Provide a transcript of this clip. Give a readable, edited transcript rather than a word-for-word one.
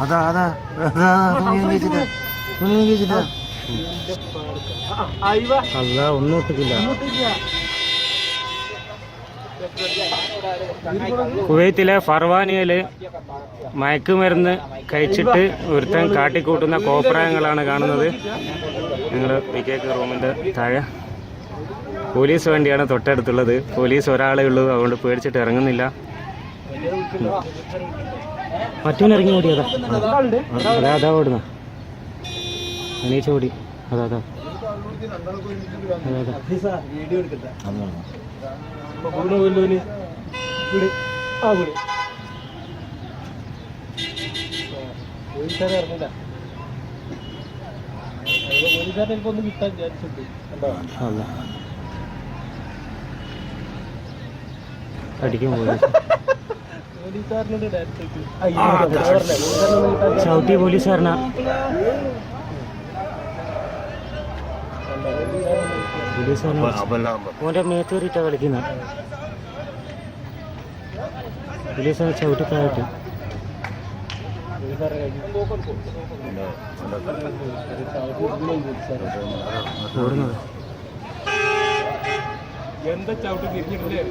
അതാ അതാ അതാ തുണി കഴിച്ചിട്ടാ അല്ല ഒന്നും ഒട്ടിക്കില്ല. കുവൈത്തിലെ ഫർവാനിയയില് മയക്കുമരുന്ന് കഴിച്ചിട്ട് ഒരുത്തൻ കാട്ടിക്കൂട്ടുന്ന കോപ്രായങ്ങളാണ് കാണുന്നത്. നിങ്ങൾ വിക്കേക്ക് റൂമിൻ്റെ താഴെ പോലീസ് വണ്ടിയാണ് തൊട്ടടുത്തുള്ളത്. പോലീസ് ഒരാളേ ഉള്ളൂ, അതുകൊണ്ട് പേടിച്ചിട്ട് ഇറങ്ങുന്നില്ല. മറ്റവൻ ഇറങ്ങി ഓടിയതാ, അതാ അതാ ഓടുന്ന അനീച്ച ഓടി. അതാ അതാ അടിക്കും പോലീസ്. ചവിട്ടി പോലീസുകാരനാ. ഓൻ്റെ മേത്തേറിയിട്ടാ കളിക്കുന്ന. പോലീസുകാരെ ചവിട്ടി താഴട്ട്. ഓടുന്നത് എന്താ ചവിട്ടി തിരിഞ്ഞിട്ടില്ലേ?